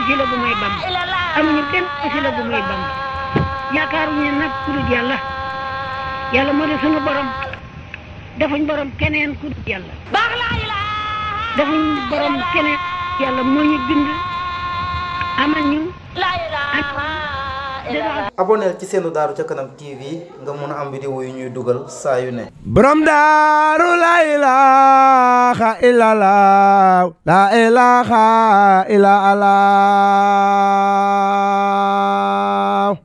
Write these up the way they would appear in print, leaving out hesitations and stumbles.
wasila bu may Bamba amuñu benn wasila bu may Bamba yaakaaruñu nag ku dul yàlla yàlla moo di sunu borom defuñ borom keneen ku dul yàlla defuñ borom keneen yàlla moo ñu bind amal ñu aboneel ci seenu Daaru ca Kanam TV nga mën a am vidéo yu ñuy dugal saa yu ne. borom daaru la ilaha illallah la ilaha illallah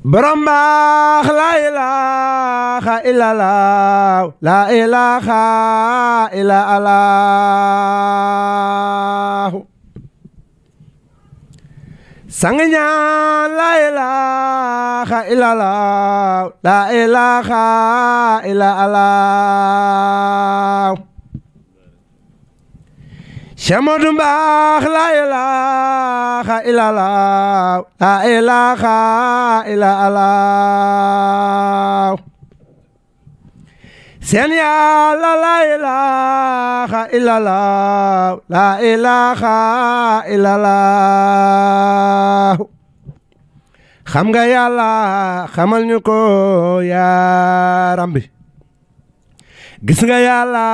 borom baax la ilaha illallah la ilaha illallah Sangnya la ilaha illallah la ilaha illallah Shamadu Mbaax la ilaha illallah la ilaha illallah Sen Yàlla la ilaha illallah la ilaha illallah xam nga Yàlla xamal ñu ko yaa Rabbi gis nga Yàlla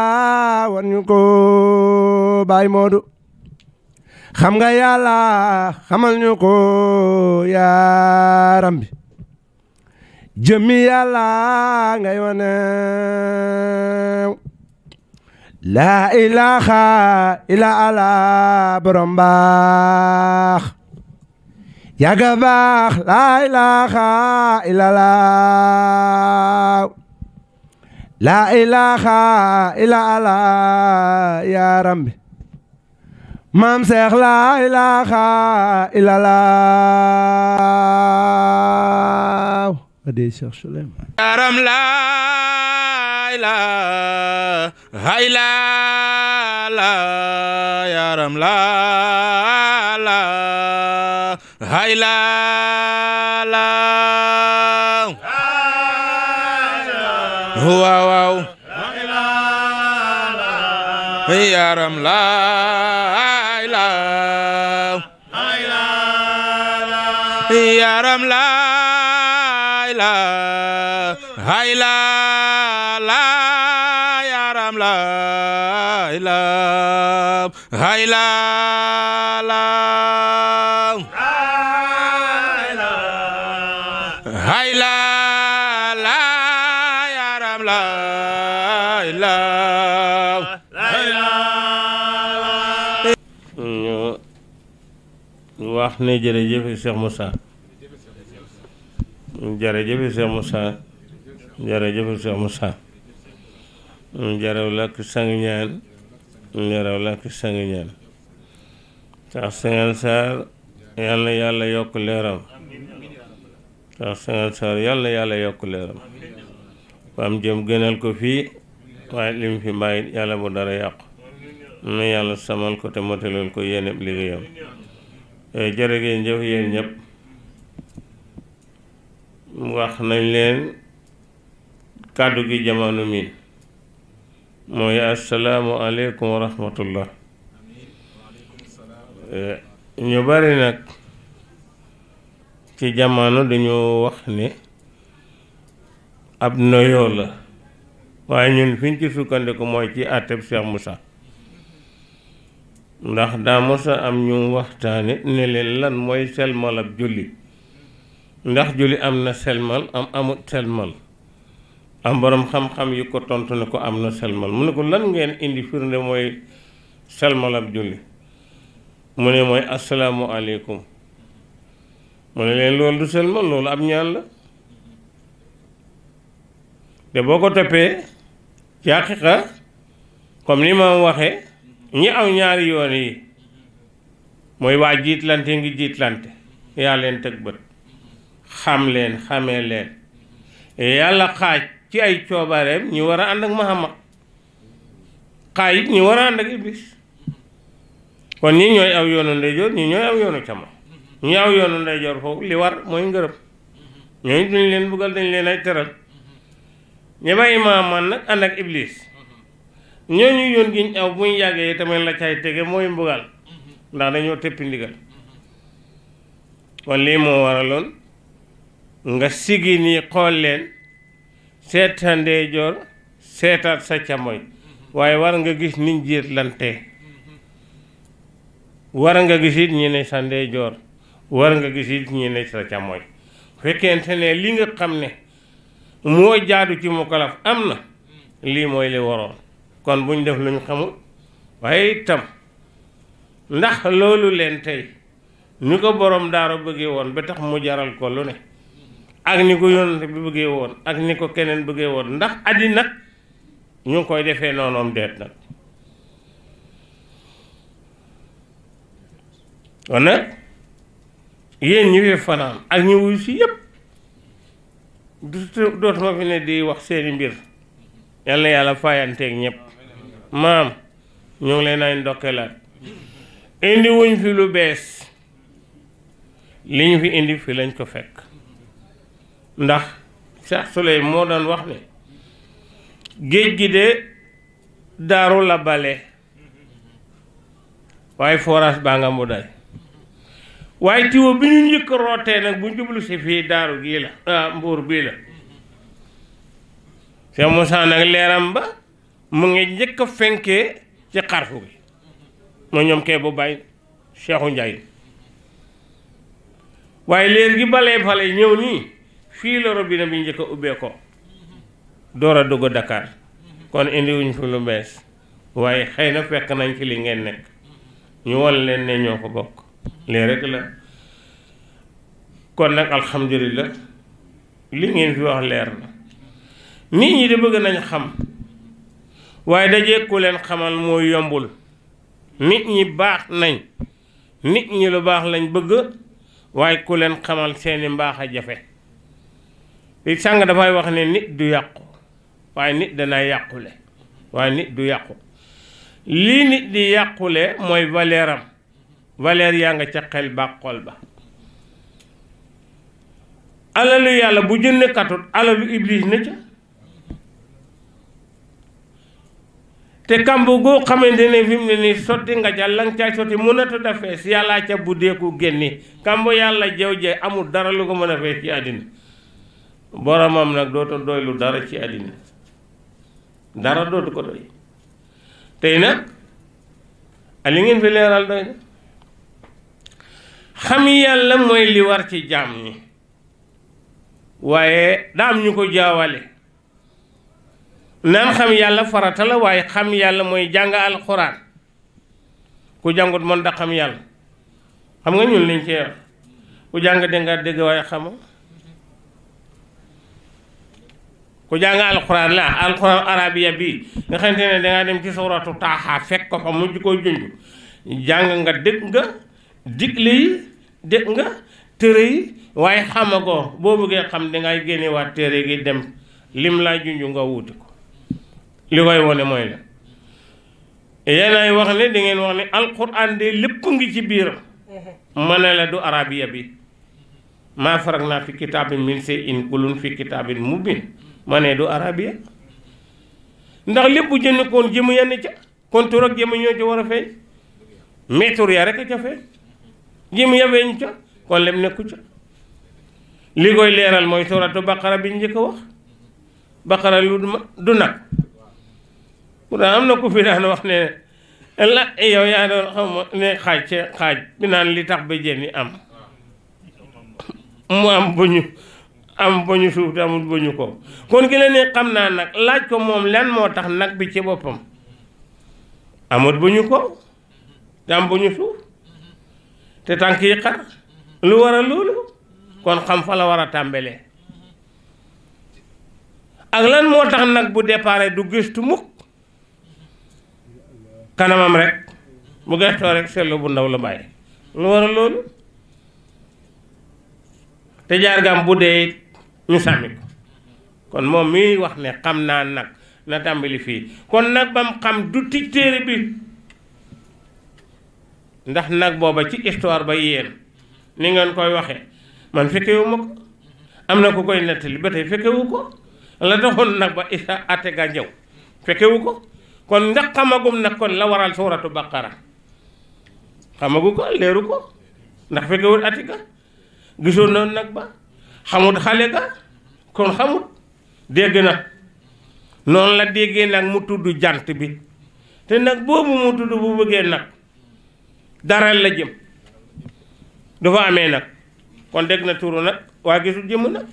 wan ñu ko Baay Moodu xam nga Yàlla xamal ñu ko yaa Rabbi jëmmi Yàlla ngay wane la ilaha illallah borom baax yàgga baax la ilaha illallah la ilaha illallah ya Rabbi maam Seex la ilaha illallah ade Cheikh Souleymane yaram la ilaha illallah yaram la ilaha illallah waaw waaw yaram la ilaha yaram la hayla la yaram la hayla la hayla la yaram la ñu wax ne jërëjëf Cheikh Moussa jërëjëf Cheikh Moussa jërëjëf Cheikh Moussa jaraw lakk sang ñaan jaraw lakk sang ñaan tax Senghane Sarr yal na yàlla yokk leeram tax Senghane Sarr yal na yàlla yokk leeram fam jëm gënal ko fii waaye lim fi bàyyi yàlla bu dara yàqu na yàlla samal ko te motalal ko yéen liggéeyam jërë ngeen jëf yéen ñëpp wax nañ leen kàddu gi jamono mi mooy assalaamu aleykum wa rahmatullah ñu bari nag ci jamono dañoo wax ne ab noyoo la waaye ñun fiñ ci sukkandiku mooy ci àtteb Cheikh Moussa ndax daa mosa am ñu waxtaane ne leen lan mooy selmal ab julli ndax julli am na selmal am amut selmal am boroom xam-xam yu ko tontu ne ko am na selmal mu ne ko lan ngeen indi firnde mooy selmal ab julli mu ne mooy assalaamu aleykum mu ne leen loolu du selmal loolu ab ñaan la te boo ko toppee ci haqiqa comme ni ma waxee ñi aw ñaari yoon yi mooy waa jiitlante ngi jiitlante yaa leen teg bët xam leen xamee leen yàlla xaaj ci ay coobareem ñu war a ànd ak Muhammad xaaj it ñu war a ànd ak Iblis kon ñi ñooy aw yoonu ndeyjoor ñi ñooy aw yoonu càmmoñ ñi aw yoonu ndeyjoor foofu li war mooy ngërëm ñooñu duñ leen buggal dañ leen ay teral ñi bàyyi Muhammad nag ànd ak Iblis ñooñu yoon giñ aw buñ yàggee tamit la cay tege mooy mbugal ndax dañoo teppi ndigal kon lii moo waraloon nga sigi nii xool leen seet sa ndeyjoor seetaat sa càmmoñ waaye war nga gis niñ jiitlante war nga gis it ñi ne sa ndeyjoor war nga gis it ñi ne sa càmmoñ fekkente ne li nga xam ne moo jaadu ci mukallaf am na lii mooy li waroon kon buñ def luñ xamul waaye itam ndax loolu leen tey ni ko borom daara bëggee woon ba tax mu jaral ko lu ne ak ni ko yonent bi bëggee woon ak ni ko keneen bëggee woon ndax àddina ñu ngi koy defee noonoom deet nag kon nag yéen ñi fi fanaan ak ñi wuy si yépp dootuma fi ne di wax seeni mbir yal na yàlla fayanteeg ñëpp maam ñu ngi leen ay ndokkeelaat indi wuñ fi lu bees li ñu fi indi fi lañ ko fekk ndax Cheikh Souley moo doon wax ne géej gi de daaru la bale waaye forage baa nga mu day waaye tiwo bi ñu njëkk rootee nag bu jublu si fii daaru gii la mbuur bii la Cheikh Moussa nag leeram ba mu ngi njëkk a fenkee ci xarfu gi moo ñoom kee bu bàyyi Cheikhu Njaay waaye leer gi balee fale ñëw nii fii la robinet bi njëkk a ubbee ko door a dugg Dakar kon indiwuñ fi lu bees waaye xëy na fekk nañ ci li ngeen nekk ñu won leen ne ñoo ko bokk lii rek la kon nag alhamdulillah li ngeen fi wax leer na nit ñi de bëgg nañ xam waaye dajee ku leen xamal mooy yombul nit ñi baax nañ nit ñi lu baax lañ bëgg waaye ku leen xamal seeni mbaax a jafe li sàng dafay wax ne nit du yàqu waaye nit dana yàqule waaye nit du yàqu lii nit di yàqule mooy valeeram valeur yaa nga ca xel ba xol ba alalu yàlla bu jënd katut alalu iblis na ca te kamb goo xamante ne fi mu ne nii sotti nga ca lang ca sotti mënatu da fees yàllaa ca buddeeku génni kamb yàlla jew je amul dara lu ko mën a fees ci àddina boromam nag dootu doy lu dara ci àddina dara dootu ko doy tey nag li ngeen fi leeral doy na xam yàlla mooy li war ci jaam ñi waaye daam ñu ko jaawale naan xam yàlla farata la waaye xam yàlla mooy jàng alxuraan ku jàngut mën da xam yàlla xam nga ñun liñ ci wax ku jàng danga dégg waaye xama ku jàng alxuraan la alxuraan arabiya bi nga xamante ne dangaa dem ci suuratu Taaha fekk ko fa mujj ko junj jàng nga dégg nga digle yi dégg nga téere yi waaye xamagoo boo bëggee xam dangay génnewaat téere gi dem lim laa junj nga wuuti ko li koy wone mooy la yéenay wax ne dangeen wax ne alxuraan de lépp ngi ci biiram ma ne la du arabiya bi maa farak naa fi kitaabin min shay'in kullun fi kitaabin mubin ma ne du arabiya ndax lépp jënd koon jëmu yenn ca kon tur ak jëmu ñoo ci war a feeñ mais tur ya rek a ca feeñ jëmu ya feeñ ca kon lem nekku ca li koy leeral mooy suratu baqara bi njëkk a wax baqara lu du nag pourtant am na ku fi daan wax ne la yow yaa doon xam ne xaaj bi naan li tax ba jën yi am mu am ba ñu suuf te amul ba ñu ko kon ki la ne xam naa nag laaj ko moom lan moo tax nag bi ci boppam amut ba ñu ko te am ba ñu suuf te tànk yi xar lu war a loolu kon xam fa la war a tàmbalee ak lan moo tax nag bu départ du gëstu mukk kanamam rek bu gëstoo rek seetlu bu ndaw la bàyyi lu war a loolu te jaar gam bu dee ñu sàmmi ko kon moom mi wax ne xam naa nag na tàmbali fii kon nag bam xam du tij téere bi ndax nag booba ci histoire ba yéen ni ngeen koy waxee man fekkewu ma ko am na ku koy nettali ba tey fekkewu ko la taxoon nag ba isa atte ga njëw fekkewu ko kon ndax xamagum nag kon la waral suuratu baqara xamagu ko leeru ko ndax fekkewul atika gisoon noonu nag ba xamut xale ga kon xamut dégg na noonu la déggee nag mu tudd jant bi te nag boobu mu tudd bu bëggee nag dara la jëm dafa amee nag kon dégg na turu nag waa gisul jëmm nag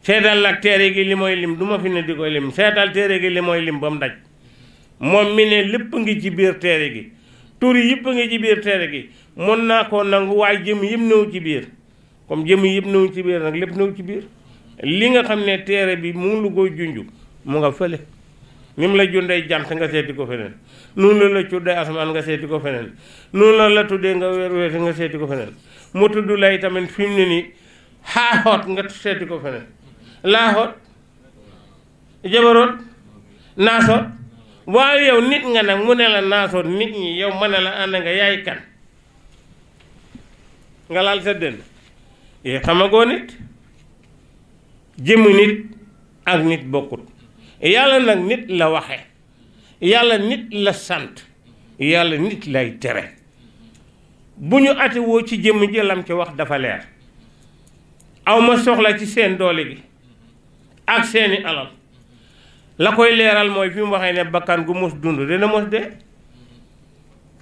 seetal nag téere gi li mooy lim du ma fi ne di koy lim seetal téere gi li mooy lim ba mu daj moom mi ne lépp ngi ci biir téere gi tur yi yëpp ngi ci biir téere gi mën naa koo nangu waaye jëm yëpp ñëw ci biir comme jëm yëpp ñëw ci biir nag lépp ñëw ci biir li nga xam ne téere bi mu ngi lu koy junj mu nga fële ni mu la jundee jant nga seeti ko feneen noonu la tuddee asamaan nga seeti ko feneen noonu la tuddee nga weer weeti nga seeti ko feneen mu tudd lay tamit fi mu ne nii xaaxoot nga seeti ko feneen laaxoot jabaroot naasoot waaye yow nit nga nag mu ne la naasoot nit ñi yow ma ne la ànd nga yaay kan nga laal sa dënn yi xamagoo nit jëmm nit ak nit bokkut yàlla nag nit la waxe yàlla nit la sant yàlla nit lay tere bu ñu atewoo ci jëmm jëlam ci wax dafa leer aw ma soxla ci seen doole gi ak seeni alal la koy leeral mooy fi mu waxee ne bakkan gu mos dund dina mos dee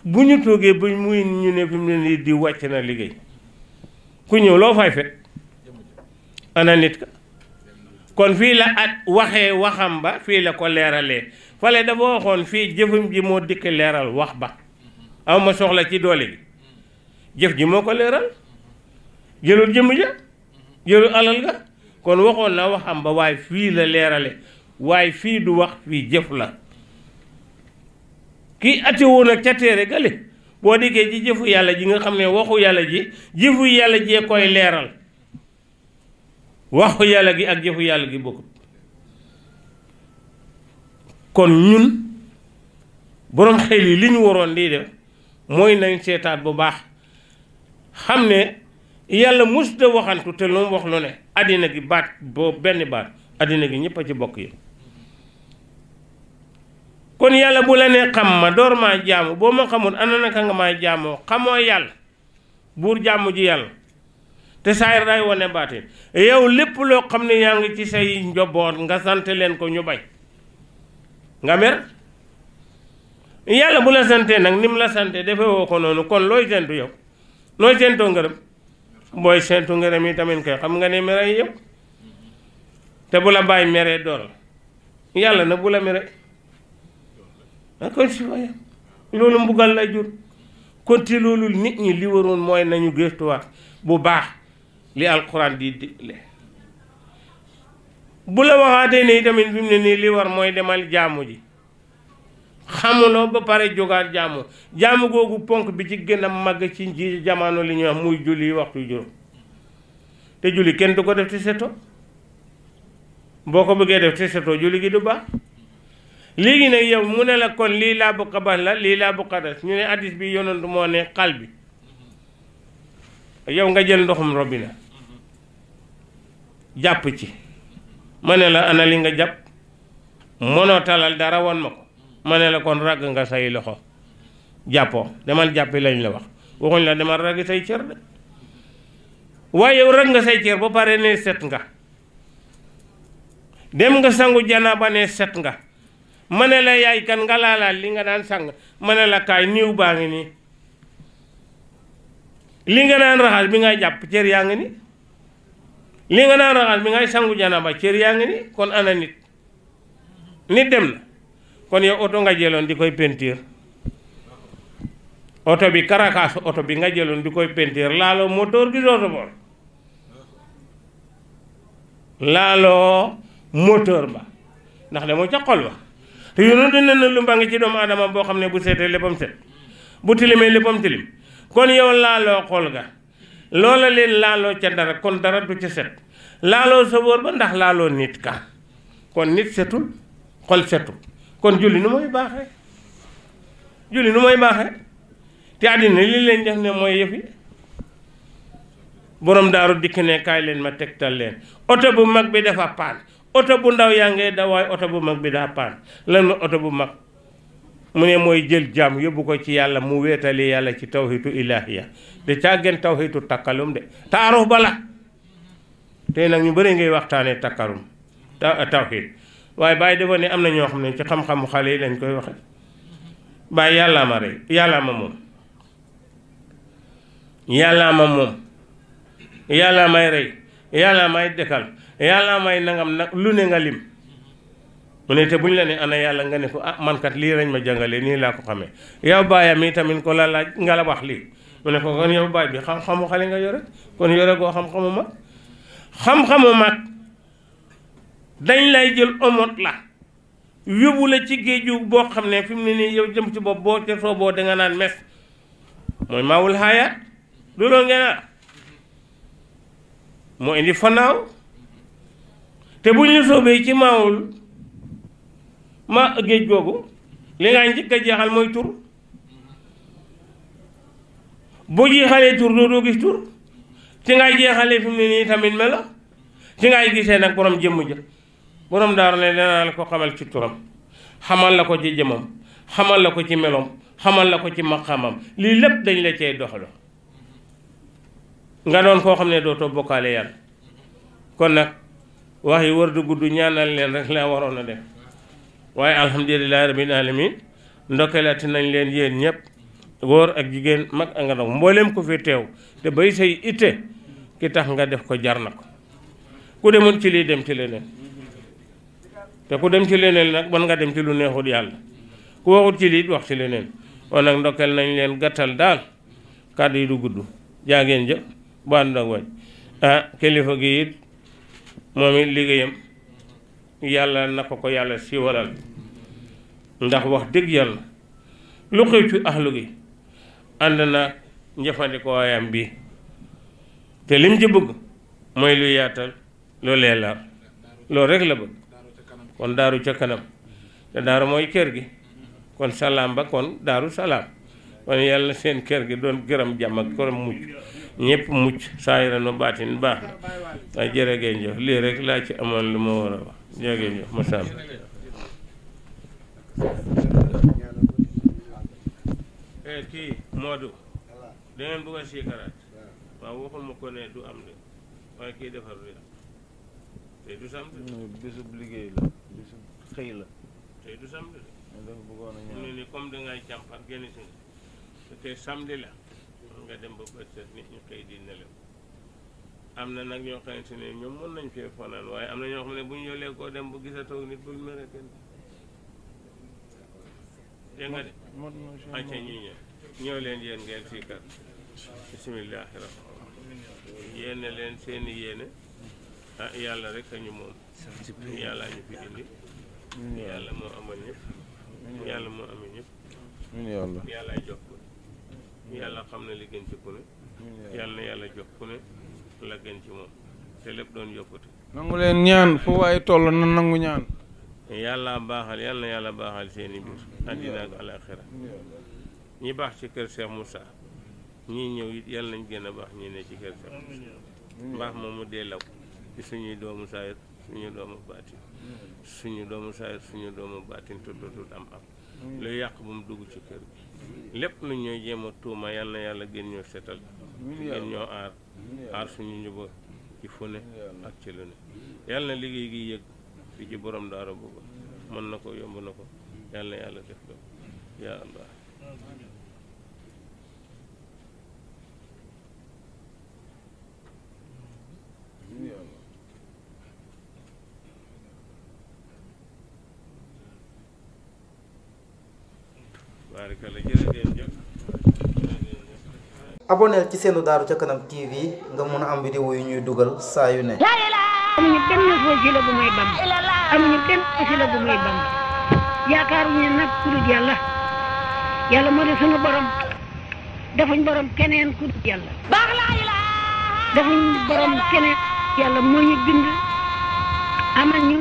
bu ñu toogee ba muy ñu ne fi mu ne nii di wàcc na liggéey ku ñëw loo fay fekk ana nit ka kon fii la at waxee waxam ba fii la ko leeralee fale dafa waxoon fii jëfam ji moo dikk leeral wax ba aw ma soxla ci doole gi jëf ji moo ko leeral jëlul jëmm ja jëlul alal ga kon waxoon na waxam ba waaye fii la leerale waaye fii du wax fii jëf la kii ati woon ak ca téere gale boo diggee ci jëfu yàlla ji nga xam ne waxu yàlla ji jëfu yàlla jee koy leeral waxu yàlla gi ak jëfu yàlla gi bokkut kon ñun boroom xel yi li ñu waroon di def mooy nañ seetaat bu baax xam ne yàlla musta waxantu te lu mu wax lu ne àddina gi baat boo benn baat àddina gi ñëpp a ci bokk yi kon yàlla bu la nee xam ma door maa jaamu boo ma xamul ana naka nga maa jaamoo xamoo yàlla buur jaamu ji yàlla te saayir day wane baatin yow lépp loo xam ne yaa ngi ci say njaboot nga sant leen ko ñu bay nga mer yàlla bu la santee nag ni mu la sante defee woo ko noonu kon looy sentu yow nooy sentoo ngërëm booy sentu ngërëm yi tamit koy xam nga ne mere yow te bu la bàyyi meree door yàlla nag bu la mere kon si waaye loolu mbugal lay jur kon te loolu nit ñi li waroon mooy nañu gëstuwaat bu baax li alxuraan di digle bu la waxaatee ne tamit fi mu ne nii li war mooy demal jaamu ji xamuloo ba pare jógaat jaamu googu ponk bi ci gën a màgg ci ji jamono li ñuy wax muy julli waxtu juróom te julli kenn du ko def ci seto boo ko bëggee def ci seto julli gi du baax léegi nag yow mu ne la kon lii laa bëgg a bañ la lii laa bëgg a des ñu ne addis bi yonantu moo ne xal bi yow nga jël ndoxum robinet jàpp ci ma ne la ana li nga jàpp mënoo talal dara won ma ko ma ne la kon ragg nga say loxo jàppoo demal jàppi lañ la wax waxuñ la demal ragg say cër de waaye yow ragg nga say cër ba pare ne set nga dem nga sangu janaaba ne set nga ma ne la yaay kan nga laalaal li nga daan sang ma ne la kaay niiw baa ngi nii li nga daan raxas bi ngay jàpp cër yaa ngi ni li nga daan raxas bi ngay sangu janaaba cër yaa ngi ni kon ana nit dem na kon yow oto nga jëloon di koy pentiir oto bi karakaas oto bi nga jëloon di koy pentiir laaloo moteur gi doo boor laaloo moteur ba ndax de moo ca xol ba te yoonu dina na lu mba ngi ci doomu aadama boo xam ne bu seetee léppam set bu tilimee léppam tilim kon yow laaloo xol ga loola leen laaloo ca dara kon dara du ca set laaloo sa wóor ba ndax laaloo nit ka kon nit setul xol setul kon julli nu mooy baaxee te àddina li leen def ne mooy yëfi borom daaru dikk ne kaay leen ma tegtal leen oto bu mag bi dafa paan oto bu ndaw yaa ngee daw waaye oto bu mag bi daa paan lan ma oto bu mag mu ne mooy jël jaam yóbbu ko ci yàlla mu wéetali yàlla ci tawhidu ilahiya de càggeen tawhidu takkalum de taaruf bala tey nag ñu bëri ngay waxtaanee takkalum tawhid waaye bàyyi dafa ne am na ñoo xam ne ci xam-xamu xale yi lañ koy waxe bàyyi yàllaa ma rey yàllaa ma moom yàllaa ma moom yàllaa may rey yàllaa may dekkal yàllaa may nangam nag lu ne nga lim mu ne te bu ñu la ne ana yàlla nga ne ko ah man kat lii lañ ma jàngale nii laa ko xamee yow baayam mi tamit ko la laaj nga la wax lii mu ne ko kon yow baay bi xam-xamu xale nga yore kon yore koo xam-xamu mag xam-xamu mag dañ lay jël omot la yóbbu la ci géeju boo xam ne fi mu ne nii yow jëm ci bopp boo ca sooboo da nga naan mes mooy maawul xaayaat du loolu ngeen a moo indi fanaaw te buñ la soobee ci maawul ma géej googu li nga njëkk a jeexal mooy tur boo jeexalee tur doo gis tur ci ngay jeexalee fi mu ne nii tamit melo ci ngay gisee nag borom jëmm ja borom daaru ne danaa la ko xamal ci turam xamal la ko ci jëmam xamal la ko ci melom xamal la ko ci maqamam lii lépp dañ la cay doxalo nga doon koo xam ne dootoo bokkaale yàlla kon nag wax yi war du gudd ñaanal leen rek laa waroon a def waaye alhamdulilahi rabbil alamin ndokkelati nañ leen yéen ñëpp góor ak jigéen mag ak nga ndaw mboolem ko fi teew te bay say itte ki tax nga def ko jar na ko ku demoon ci lii dem ci leneen te ku dem ci leneen nag mën nga dem ci lu neexut yàlla ku waxut ci lii wax ci leneen kon nag ndokkel nañ leen gàttal daal kàddu yi du gudd jaageen jëf bu ànd ak wañ kilifa gi it moom it liggéeyam yàlla na ko yàlla siiwalal ndax wax dëgg yàlla lu xew ci axlu gi ànd na njëfandikoo waayam bi te lim ci bëgg mooy lu yaatal lu leelaar loolu rek la bëgg kon daaru ca kanam te daaru mooy kër gi kon salaam ba kon daaru salaam kon yàlla seen kër gi doon gërëm jàmm ak korom mucc ñëpp mucc saayiran wa baatin baax na waaye jërëgeen jëf lii rek laa ci amoon lu ma war a wax jërëgeen jëf ma sàmm kii Modou da ngeen bëgg a siikaraat waaw waxuma ko ne du am de waaye kii defar lu tey du samedi bisub liggéey la bisub xëy la tey du samedi de mu ne ni comme dangay càmpar génn si nga te samedi la nga dem ba bët set nit ñu xëy di nelaw am na nag ñoo xamante ne ñoom mën nañ fee fanaan waaye am na ñoo xam ne bu ñu yolee koo dem bu gisatoo nit bul mere kenn dégg nga de acca ñi ñëw leen yéen ngeen fii kat bisimillahi rahmaan yéene leen seeni yéene ah yàlla rek a ñu moom yàlla ñu fi indi yàlla moo amal ñëpp yàlla moo amee ñëpp yàlla jox ko yàlla xam na li gën ci ku ne yàlla na yàlla jox ku ne la gën ci moom te lépp doon yokkute nangu leen ñaan fu waaye toll na nangu ñaan yàlla baaxal yàlla na yàlla baaxal seeni biir àddina ak alaxira ñi baax ci kër Cheikh Moussa ñii ñëw it yàlla nañ gën a baax ñi ne ci kër Cheikh Moussa baax moom mu dee law ci suñuy doomu saayir suñu doomu baatin suñu doomu saayir suñu doomu baatin tuddatul am lu yàq bu mu dugg ci kër gi lépp lu ñooy jéem a tuuma yàlla na yàlla gën ñoo setal gën ñoo aar suñu njaboot ci fu ne ak ci lu ne yàlla na liggéey gi yëg fi ci borom daara boobu mën na ko yomb na ko yàlla na yàlla def ko yaa allah aboneel ci seenu Daaru ca Kanam TV nga mun a am vidéo yu ñuy dugal saa yu ne amuñu benn wasila bu may Bamba amuñu benn wasila bu may Bamba yaakaaruñu nag ku dul yàlla yàlla moo di sunu borom defuñ borom keneen ku dul yàlla defuñ borom keneen yàlla moo ñu bind amal ñu